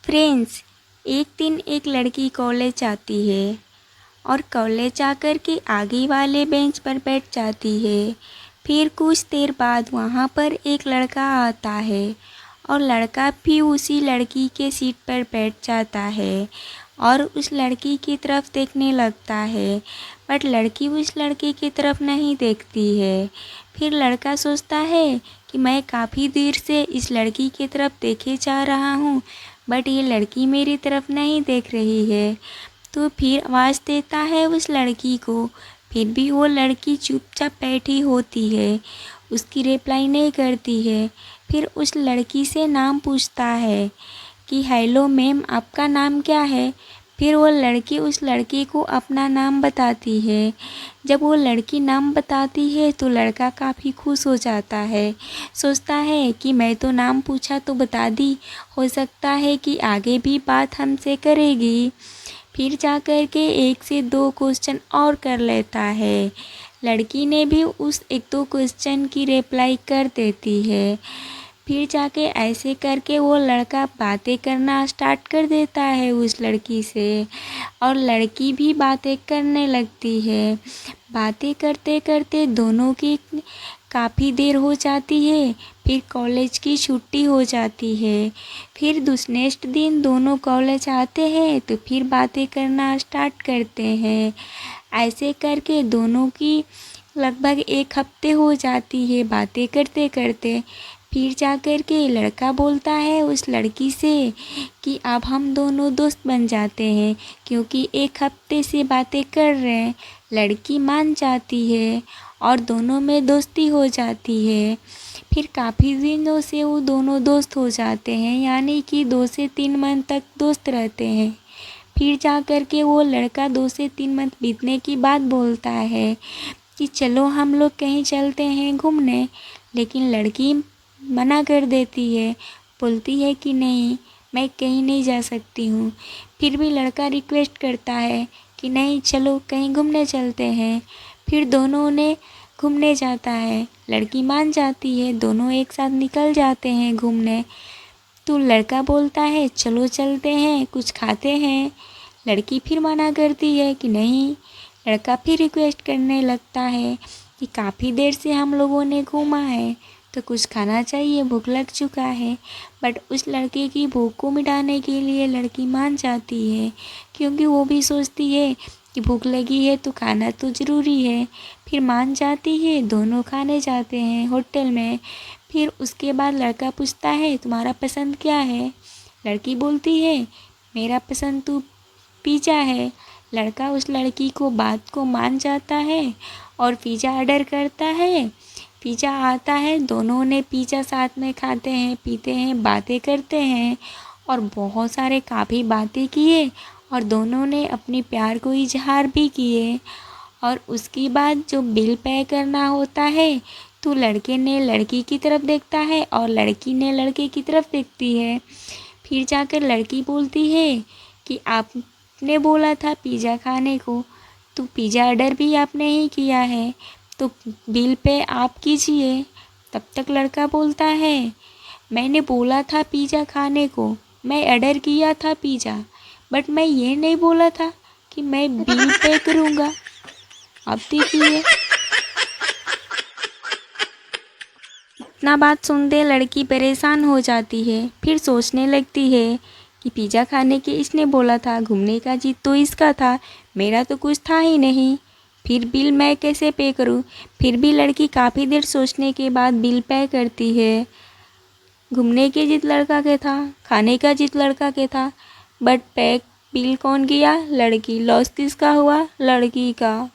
Friends, एक दिन एक लड़की कॉलेज आती है और कॉलेज आकर के आगे वाले बेंच पर बैठ जाती है। फिर कुछ देर बाद वहाँ पर एक लड़का आता है और लड़का भी उसी लड़की के सीट पर बैठ जाता है और उस लड़की की तरफ देखने लगता है, बट लड़की उस लड़के की तरफ नहीं देखती है। फिर लड़का सोचता है कि मैं काफ़ी देर से इस लड़की की तरफ देखे जा रहा हूँ, बट ये लड़की मेरी तरफ नहीं देख रही है। तो फिर आवाज़ देता है उस लड़की को, फिर भी वो लड़की चुपचाप बैठी होती है, उसकी रिप्लाई नहीं करती है। फिर उस लड़की से नाम पूछता है कि हेलो मैम, आपका नाम क्या है। फिर वो लड़की उस लड़के को अपना नाम बताती है। जब वो लड़की नाम बताती है तो लड़का काफ़ी खुश हो जाता है, सोचता है कि मैं तो नाम पूछा तो बता दी, हो सकता है कि आगे भी बात हमसे करेगी। फिर जा कर के 1 से 2 क्वेश्चन और कर लेता है। लड़की ने भी उस 1-2 क्वेश्चन की रिप्लाई कर देती है। फिर जाके ऐसे करके वो लड़का बातें करना स्टार्ट कर देता है उस लड़की से और लड़की भी बातें करने लगती है। बातें करते करते दोनों की काफ़ी देर हो जाती है। फिर कॉलेज की छुट्टी हो जाती है। फिर नेक्स्ट दिन दोनों कॉलेज आते हैं तो फिर बातें करना स्टार्ट करते हैं। ऐसे करके दोनों की लगभग 1 हफ्ते हो जाती है बातें करते करते। फिर जा कर के लड़का बोलता है उस लड़की से कि अब हम दोनों दोस्त बन जाते हैं, क्योंकि 1 हफ्ते से बातें कर रहे हैं। लड़की मान जाती है और दोनों में दोस्ती हो जाती है। फिर काफ़ी दिनों से वो दोनों दोस्त हो जाते हैं, यानी कि 2 से 3 मंथ तक दोस्त रहते हैं। फिर जा कर के वो लड़का 2 से 3 मंथ बीतने की बात बोलता है कि चलो हम लोग कहीं चलते हैं घूमने, लेकिन लड़की मना कर देती है, बोलती है कि नहीं, मैं कहीं नहीं जा सकती हूँ। फिर भी लड़का रिक्वेस्ट करता है कि नहीं, चलो कहीं घूमने चलते हैं। फिर दोनों ने घूमने जाता है, लड़की मान जाती है, दोनों एक साथ निकल जाते हैं घूमने। तो लड़का बोलता है चलो चलते हैं, कुछ खाते हैं। लड़की फिर मना करती है कि नहीं। लड़का फिर रिक्वेस्ट करने लगता है कि काफ़ी देर से हम लोगों ने घूमा है तो कुछ खाना चाहिए, भूख लग चुका है। बट उस लड़के की भूख को मिटाने के लिए लड़की मान जाती है, क्योंकि वो भी सोचती है कि भूख लगी है तो खाना तो ज़रूरी है। फिर मान जाती है, दोनों खाने जाते हैं होटल में। फिर उसके बाद लड़का पूछता है तुम्हारा पसंद क्या है। लड़की बोलती है मेरा पसंद तो पिज़्ज़ा है। लड़का उस लड़की को बात को मान जाता है और पिज़्ज़ा ऑर्डर करता है। पिज़्ज़ा आता है, दोनों ने पिज़्ज़ा साथ में खाते हैं, पीते हैं, बातें करते हैं और बहुत सारे काफ़ी बातें किए और दोनों ने अपने प्यार को इजहार भी किए। और उसके बाद जो बिल पे करना होता है तो लड़के ने लड़की की तरफ देखता है और लड़की ने लड़के की तरफ देखती है। फिर जाकर लड़की बोलती है कि आपने बोला था पिज़्ज़ा खाने को, तो पिज़्ज़ा ऑर्डर भी आपने ही किया है, तो बिल पे आप कीजिए। तब तक लड़का बोलता है मैंने बोला था पिज़्ज़ा खाने को, मैं ऑर्डर किया था पिज़्ज़ा, बट मैं ये नहीं बोला था कि मैं बिल पे करूँगा। अब देखिए। इतना बात सुनते लड़की परेशान हो जाती है। फिर सोचने लगती है कि पिज़्ज़ा खाने के इसने बोला था, घूमने का जिद तो इसका था, मेरा तो कुछ था ही नहीं। फिर बिल मैं कैसे पे करूं। फिर भी लड़की काफ़ी देर सोचने के बाद बिल पे करती है। घूमने के जिद लड़का के था, खाने का जिद लड़का के था, बट पे बिल कौन किया? लड़की। लॉस किसका हुआ? लड़की का।